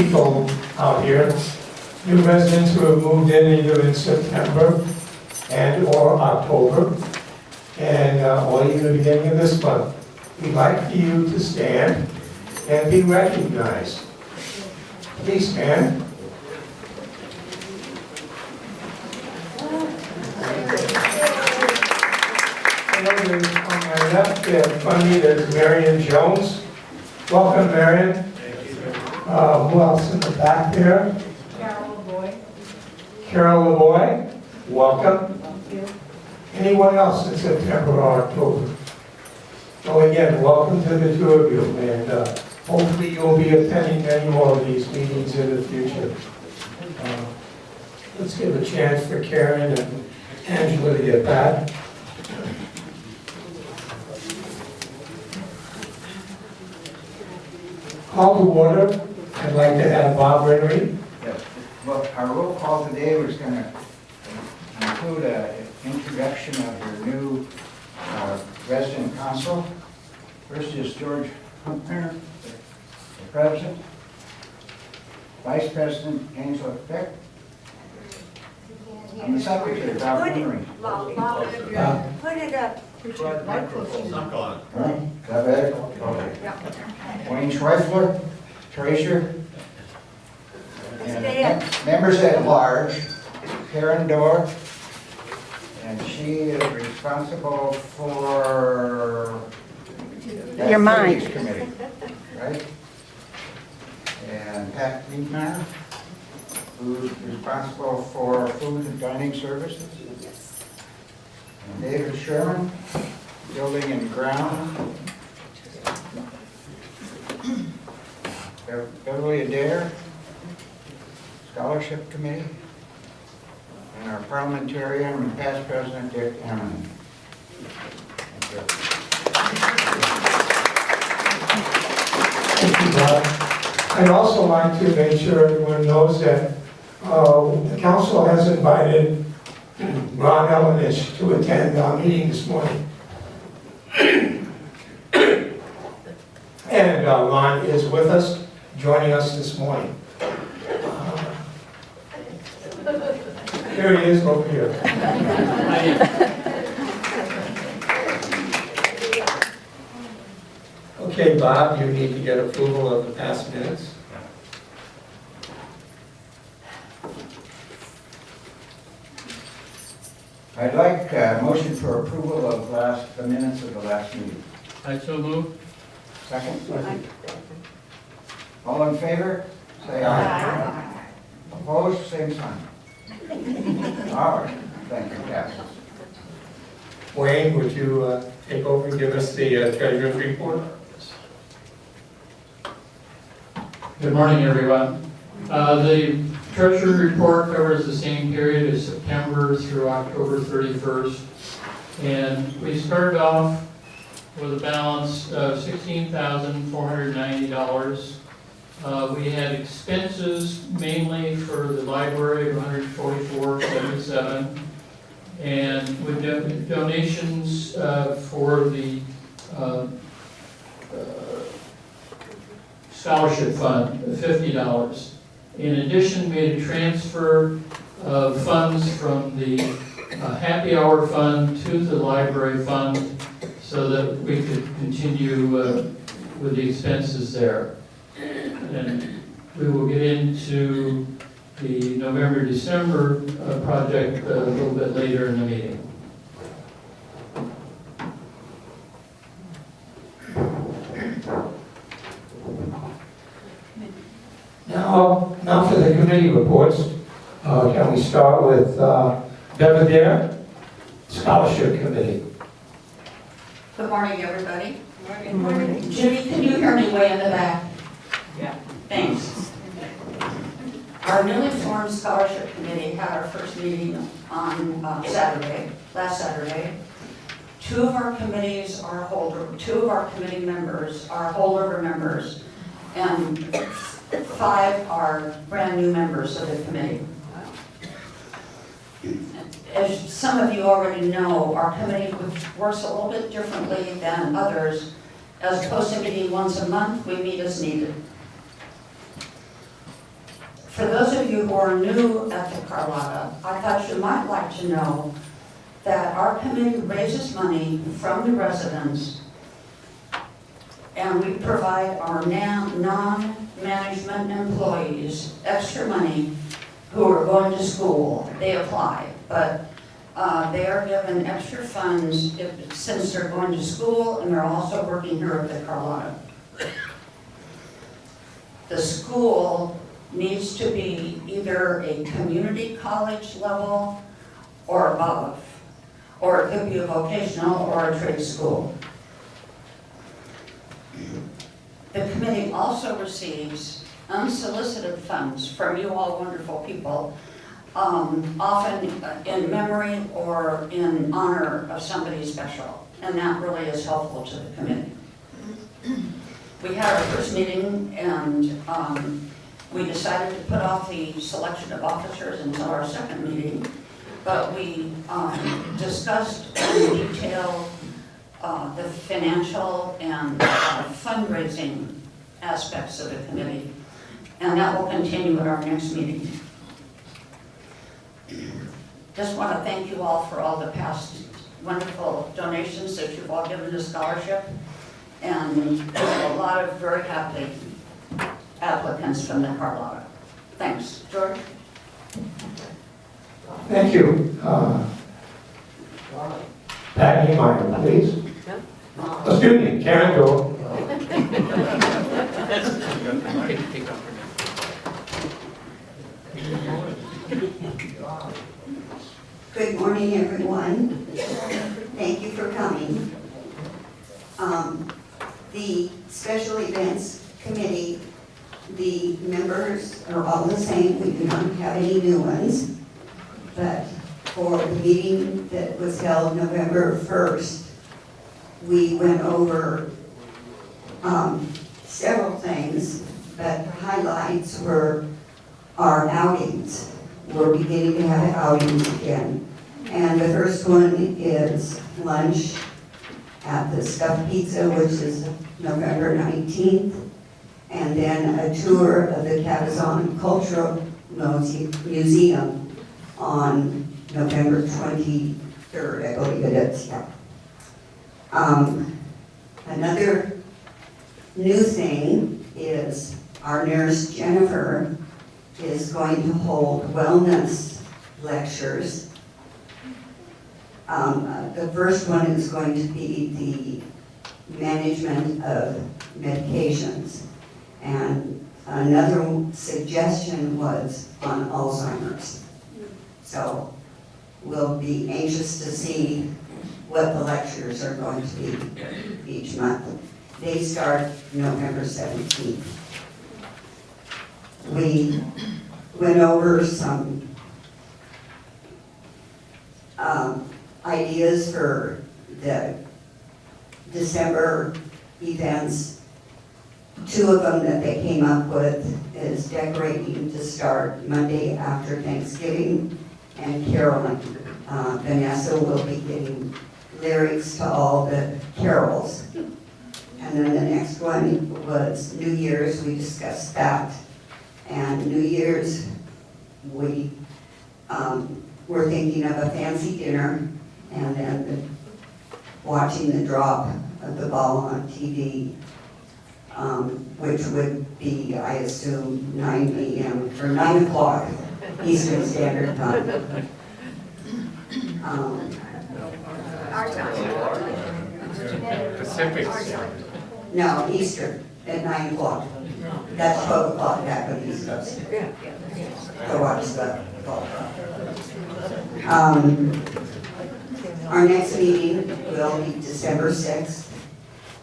people out here. New residents who have moved in either in September and or October, and or even the beginning of this month. We'd like for you to stand and be recognized. Please stand. And over on my left, in front of me, there's Marion Jones. Welcome, Marion. Who else in the back there? Carol LeBoy. Carol LeBoy. Welcome. Thank you. Anyone else in September or October? So again, welcome to the two of you, and hopefully you'll be attending many more of these meetings in the future. Let's give a chance for Karen and Angela to get back. Call to order. I'd like to have Bob Rennery. Yes. Well, our roll call today was going to include an introduction of your new resident council. First is George Humpner, the president. Vice President Angela Beck. And the secretary, Bob Henry. Put it up. All right, is that better? Okay. Wayne Schweifler, treasurer. And members at large, Karen Dorr, and she is responsible for Your mind. Activities Committee, right? And Pat Liebmeyer, who's responsible for food and dining services. And David Sherman, building and ground. Beverly Adair, Scholarship Committee, and our parliamentarian and past president, Dick Hammond. Thank you. Thank you, Bob. I'd also like to make sure everyone knows that the council has invited Ron Elenish to attend our meeting this morning. And Ron is with us, joining us this morning. Here he is over here. Okay, Bob, you need to get approval of the past minutes. I'd like a motion for approval of the minutes of the last meeting. I so move. Second? All in favor? Say aye. Opposed? Same sign. All right, thank you, passes. Wayne, would you take over and give us the treasurer's report? Good morning, everyone. The treasury report covers the same period as September through October 31st. And we started off with a balance of $16,490. We had expenses mainly for the library of $144.77, and with donations for the scholarship fund of $50. In addition, we made a transfer of funds from the happy hour fund to the library fund so that we could continue with the expenses there. And we will get into the November-December project a little bit later in the meeting. Now for the committee reports. Can we start with Belvedere Scholarship Committee? Good morning, everybody. Good morning. Jimmy, can you hear me way in the back? Yeah. Thanks. Our newly formed scholarship committee had our first meeting on last Saturday. Two of our committee members are holdover members, and 5 are brand new members of the committee. As some of you already know, our committee works a little bit differently than others. As opposed to meeting once a month, we meet as needed. For those of you who are new at the Carlotta, I thought you might like to know that our committee raises money from the residents, and we provide our non-management employees extra money who are going to school. They apply, but they are given extra funds since they're going to school and they're also working here at the Carlotta. The school needs to be either a community college level or above, or it could be a vocational or a trade school. The committee also receives unsolicited funds from you all wonderful people, often in memory or in honor of somebody special, and that really is helpful to the committee. We had our first meeting and we decided to put off the selection of officers until our second meeting, but we discussed in detail the financial and fundraising aspects of the committee, and that will continue at our next meeting. Just want to thank you all for all the past wonderful donations that you've all given to scholarship, and a lot of very happy applicants from the Carlotta. Thanks. George? Thank you. Pat Niemeyer, please. Excuse me, Karen Dole. Good morning, everyone. Thank you for coming. The Special Events Committee, the members are all the same. We do not have any new ones. But for the meeting that was held November 1st, we went over several things, but the highlights were our outings. We're beginning to have outings again. And the first one is lunch at the Stuffed Pizza, which is November 19th. And then a tour of the Cabazon Cultural Museum on November 23rd, I believe it is, yeah. Another new thing is our nurse Jennifer is going to hold wellness lectures. The first one is going to be the management of medications. And another suggestion was on Alzheimer's. So we'll be anxious to see what the lectures are going to be each month. They start November 17th. We went over some ideas for the December events. Two of them that they came up with is decorating to start Monday after Thanksgiving and caroling. Vanessa will be getting lyrics to all the carols. And then the next one was New Year's. We discussed that. And New Year's, we were thinking of a fancy dinner and then watching the drop of the ball on TV, which would be, I assume, 9 a.m. or 9 o'clock Eastern Standard Time. Our time. Pacific. No, Eastern at 9 o'clock. That's 12 o'clock back on the East Coast. To watch the ball drop. Our next meeting will be December 6th,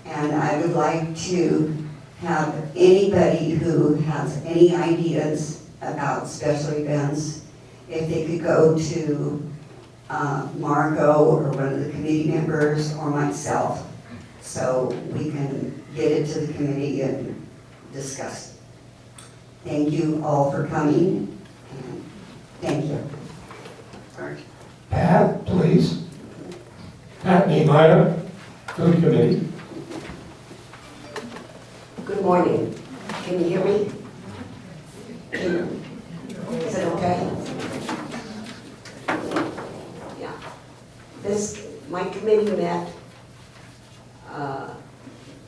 and I would like to have anybody who has any ideas about special events, if they could go to Marco or one of the committee members or myself, so we can get it to the committee and discuss. Thank you all for coming, and thank you. Pat, please. Pat Niemeyer, Food Committee. Good morning. Can you hear me? My committee met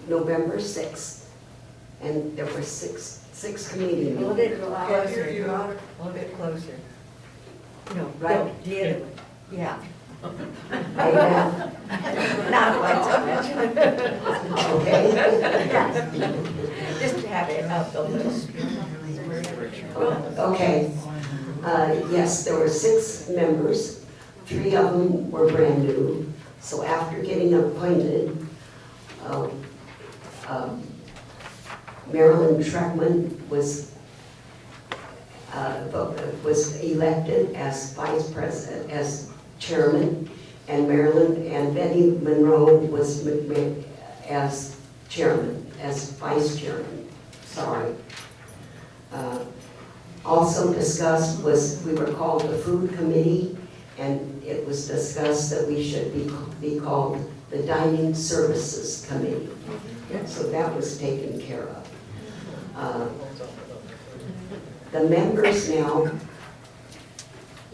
November 6th, and there were six committee A little meetings. bit closer, a little bit closer. No, right, the other way, yeah. Amen. Not quite so much. Okay. Yeah. Just to have it up a little. Okay. Yes, there were 6 members. 3 of them were brand new. So after getting appointed, Marilyn Schreckman was elected as vice president, as chairman, and Marilyn and Betty Monroe was as chairman, as vice chairman. Sorry. Also discussed was, we were called the food committee, and it was discussed that we should be called the dining services committee. So that was taken care of. The members now,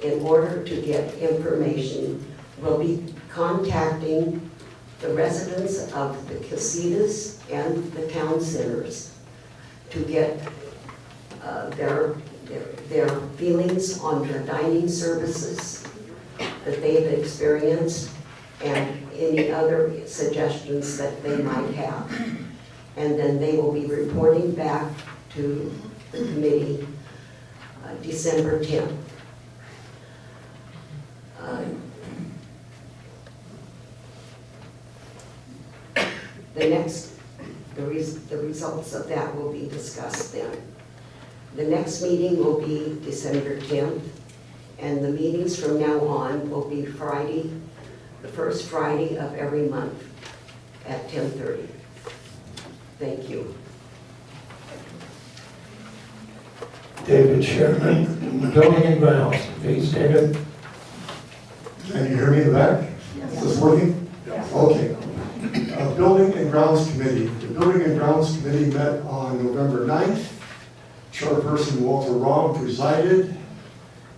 in order to get information, will be contacting the residents of the casitas and the town centers to get their feelings on the dining services that they've experienced and any other suggestions that they might have. And then they will be reporting back to the committee December 10th. The results of that will be discussed then. The next meeting will be December 10th, and the meetings from now on will be Friday, the first Friday of every month at 10:30. Thank you. David Sherman, Building and Grounds, please, David. Can you hear me in the back? Is this working? Okay. Building and Grounds Committee. The Building and Grounds Committee met on November 9th. Chairperson Walter Rahm presided.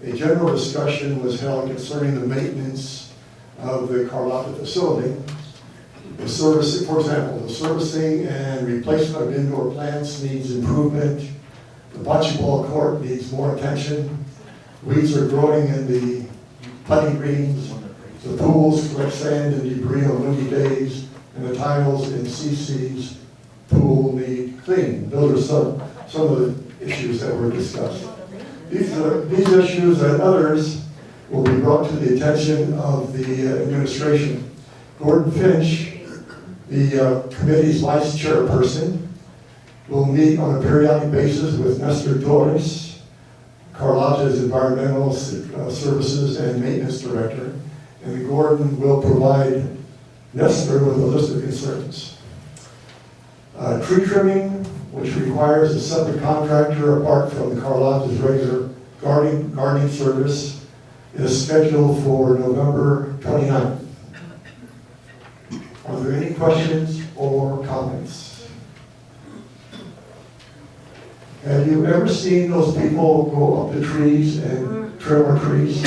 A general discussion was held concerning the maintenance of the Carlotta facility. The service, for example, the servicing and replacement of indoor plants needs improvement. The bocce ball court needs more attention. Weeds are growing in the putting greens. The pools collect sand and debris on windy days, and the tiles in CC's pool need cleaning. Those are some of the issues that were discussed. These issues and others will be brought to the attention of the administration. Gordon Finch, the committee's vice chairperson, will meet on a periodic basis with Nestor Torres, Carlotta's environmental services and maintenance director, and Gordon will provide Nestor with a list of concerns. Tree trimming, which requires a separate contractor apart from the Carlotta's regular gardening service, is scheduled for November 29th. Are there any questions or comments? Have you ever seen those people go up the trees and trim our trees?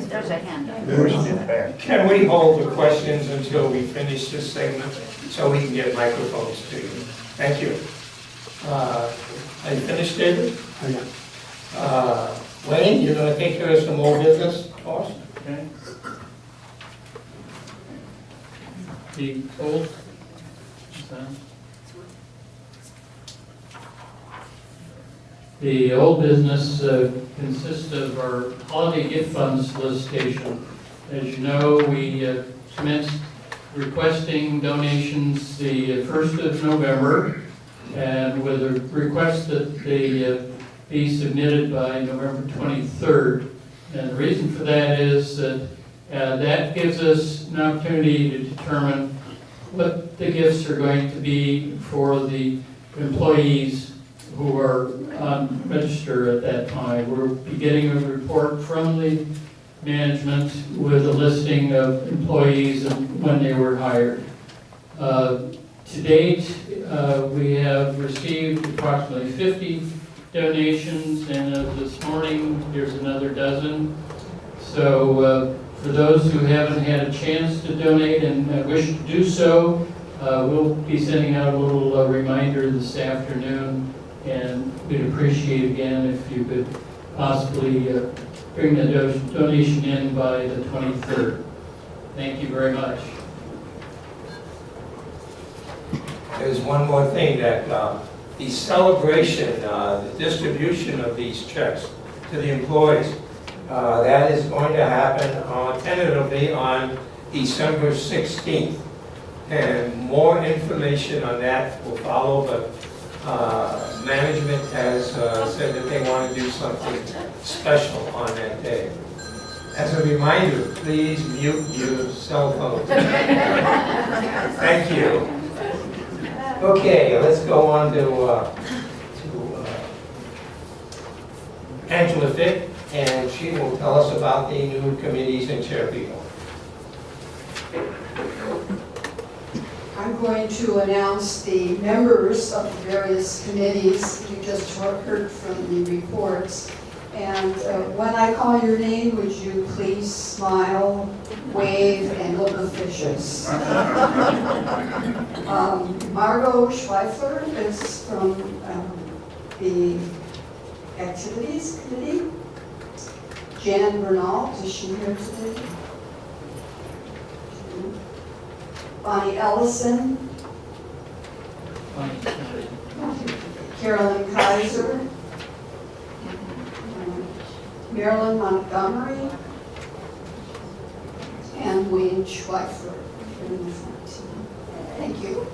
There's a hand up. Can we hold the questions until we finish this segment so we can get microphones to you? Thank you. Are you finished, David? Wayne, you're going to take care of some more business for us? Okay. The old, the old business consists of our holiday gift fund solicitation. As you know, we commenced requesting donations the 1st of November, and with a request that they be submitted by November 23rd. And the reason for that is that that gives us an opportunity to determine what the gifts are going to be for the employees who are on register at that time. We'll be getting a report from the management with a listing of employees and when they were hired. To date, we have received approximately 50 donations, and this morning there's another dozen. So For those who haven't had a chance to donate and wish to do so, we'll be sending out a little reminder this afternoon, and we'd appreciate again if you could possibly bring the donation in by the 23rd. Thank you very much. There's one more thing, that the celebration, the distribution of these checks to the employees, that is going to happen tentatively on December 16th. And more information on that will follow, but management has said that they want to do something special on that day. As a reminder, please mute your cell phones. Thank you. Okay, let's go on to Angela Fick, and she will tell us about the new committees and chair people. I'm going to announce the members of the various committees. You just heard from the reports. And when I call your name, would you please smile, wave, and look officious? Margot Schweifler is from the Activities Committee. Jan Bernal, is she here today? Bonnie Ellison. Carolyn Kaiser. Marilyn Montgomery. And Wayne Schweifler in the front. Thank you.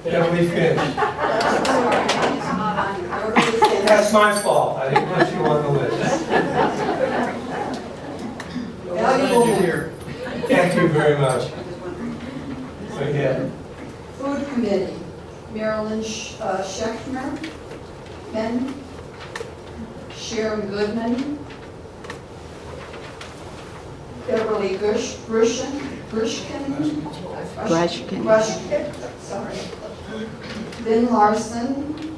Beverly Finch. That's my fault. I didn't put you on the list. Valuable member. Thank you very much. Again. Food Committee, Marilyn Schechtner, Men, Sharon Goodman, Beverly Grushkin, sorry, Lynn Larson,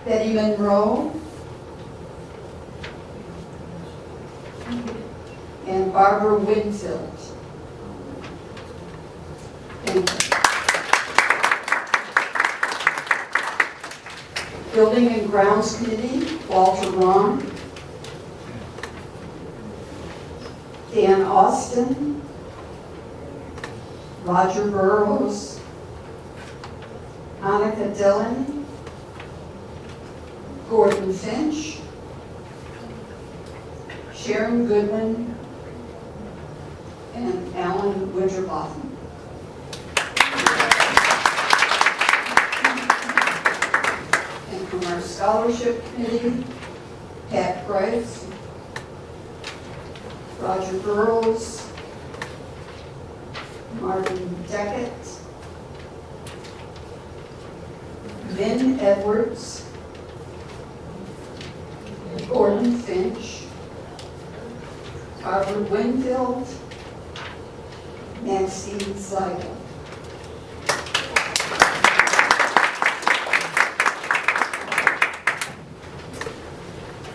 Betty Monroe, and Barbara Winfield. Thank you. Building and Grounds Committee, Walter Ron, Dan Austin, Roger Burrows, Annika Dillon, Gordon Finch, Sharon Goodman, and Alan Winterbotham. And from our Scholarship Committee, Pat Price, Roger Burrows, Martin Deckett, Vin Edwards, Gordon Finch, Barbara Winfield, Maxine Zeigel.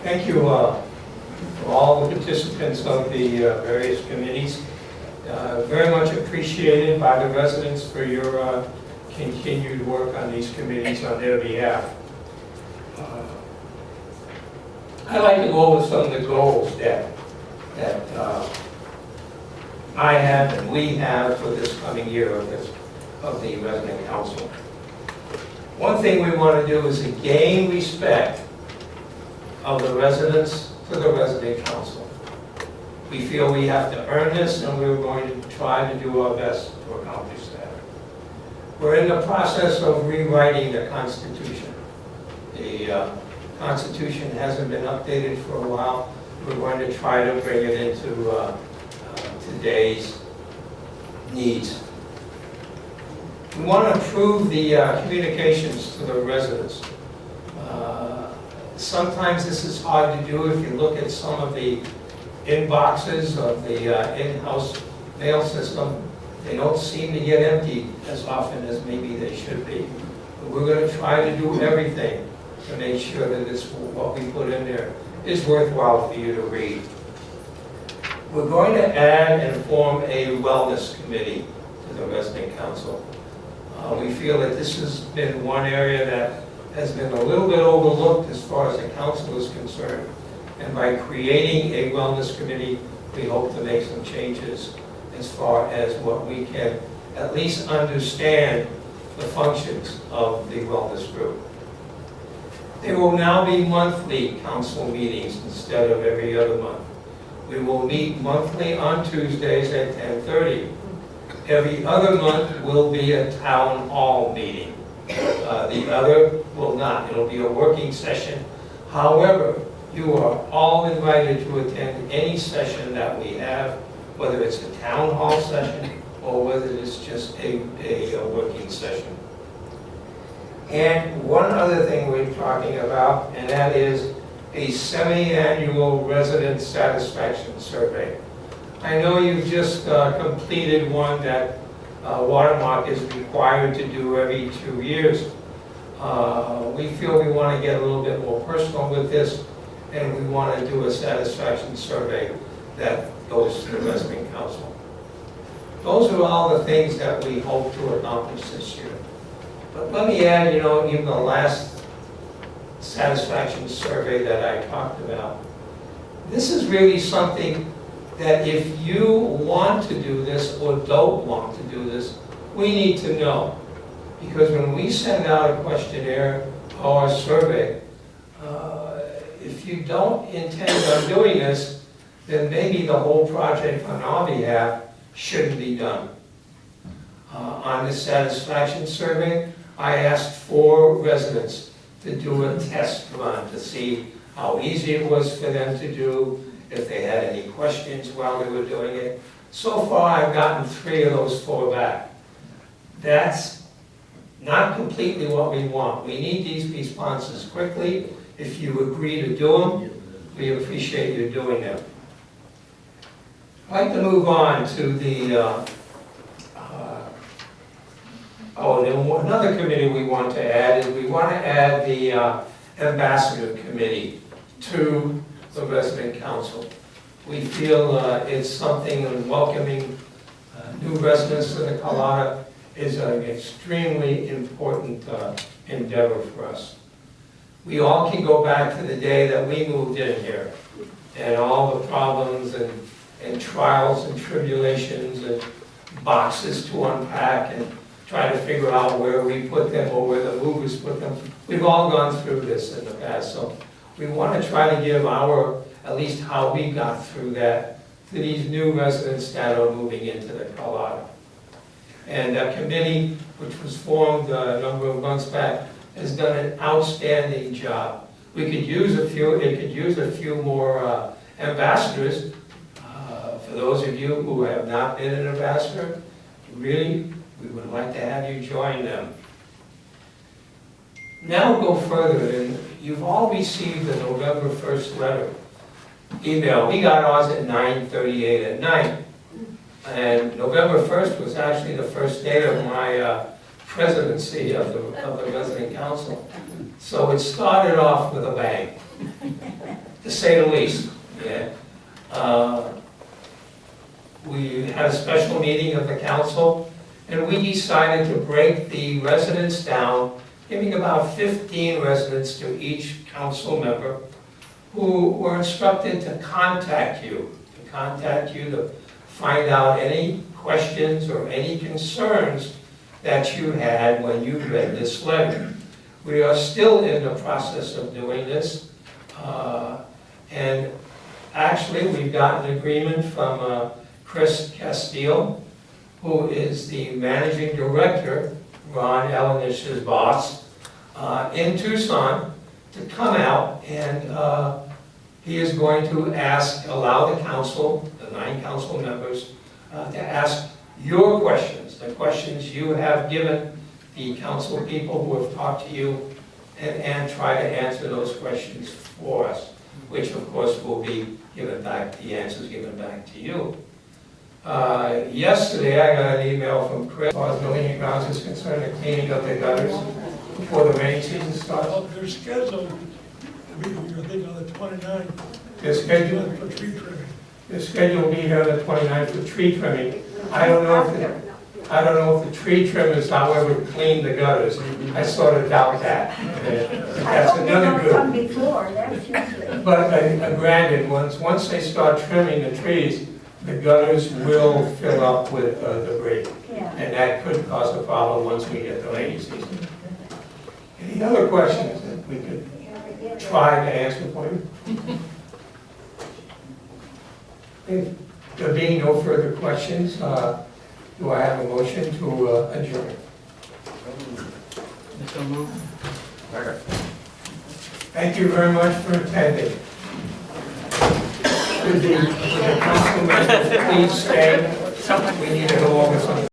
Thank you for all the participants of the various committees. Very much appreciated by the residents for your continued work on these committees on their behalf. I'd like to go over some of the goals that I have and we have for this coming year of the resident council. One thing we want to do is to gain respect of the residents to the resident council. We feel we have to earn this, and we're going to try to do our best to accomplish that. We're in the process of rewriting the Constitution. The Constitution hasn't been updated for a while. We're going to try to bring it into today's needs. We want to improve the communications to the residents. Sometimes this is hard to do if you look at some of the inboxes of the in-house mail system. They don't seem to get emptied as often as maybe they should be. But We're gonna try to do everything to make sure that this, what we put in there is worthwhile for you to read. We're going to add and form a wellness committee to the resident council. We feel that this has been one area that has been a little bit overlooked as far as the council is concerned. And by creating a wellness committee, we hope to make some changes as far as what we can at least understand the functions of the wellness group. There will now be monthly council meetings instead of every other month. We will meet monthly on Tuesdays at 10:30. Every other month will be a town hall meeting. The other will not. It'll be a working session. However, you are all invited to attend any session that we have, whether it's a town hall session or whether it's just a working session. And one other thing we're talking about, and that is a semi-annual resident satisfaction survey. I know you've just completed one that Watermark is required to do every 2 years. We feel we want to get a little bit more personal with this, and we want to do a satisfaction survey that goes to the resident council. Those are all the things that we hope to accomplish this year. But let me add, you know, even the last satisfaction survey that I talked about, this is really something that if you want to do this or don't want to do this, we need to know. Because when we send out a questionnaire or a survey, if you don't intend on doing this, then maybe the whole project on our behalf shouldn't be done. On the satisfaction survey, I asked 4 residents to do a test run to see how easy it was for them to do, if they had any questions while they were doing it. So far, I've gotten 3 of those 4 back. That's not completely what we want. We need these responses quickly. If you agree to do them, we appreciate you doing them. I'd like to move on to the, another committee we want to add is we want to add the ambassador committee to the resident council. We feel it's something, and welcoming new residents to the Carlotta is an extremely important endeavor for us. We all can go back to the day that we moved in here, and all the problems and trials and tribulations and boxes to unpack and try to figure out where we put them or where the movers put them. We've all gone through this in the past, so we want to try to give at least how we got through that to these new residents that are moving into the Carlotta. And a committee, which was formed a number of months back, has done an outstanding job. We could use it could use a few more ambassadors. For those of you who have not been an ambassador, really, we would like to have you join them. Now go further, and you've all received the November 1st letter, email. We got ours at 9:38 at night. And November 1st was actually the first day of my presidency of the resident council. So it started off with a bang, to say the least. Yeah. We had a special meeting of the council, and we decided to break the residents down, giving about 15 residents to each council member, who were instructed to contact you to find out any questions or any concerns that you had when you read this letter. We are still in the process of doing this, and actually we've gotten agreement from Chris Castile, who is the managing director, Ron Ellenish's boss, in Tucson, to come out, and he is going to allow the council, the 9 council members, to ask your questions, the questions you have given the council people who have talked to you, and try to answer those questions for us, which of course will be the answers given back to you. Yesterday I got an email from Chris, as far as building and grounds is concerned, the cleaning of the gutters. before the rainy season starts? Well, they're scheduled to be, I think, on the 29th. They're scheduled, For tree trimming. they're scheduled to be here on the 29th for tree trimming. I don't know if the tree trimmers, however, clean the gutters. I sort of doubt that. That's another Come good. before, that's usually. But granted, once they start trimming the trees, the gutters will fill up with debris. Yeah. And that could cause a problem once we get the rainy season. Any other questions that we could try to answer for you? If there being no further questions, do I have a motion to adjourn? So moved. Thank you very much for attending. Would the council members please stay? We need to go over something.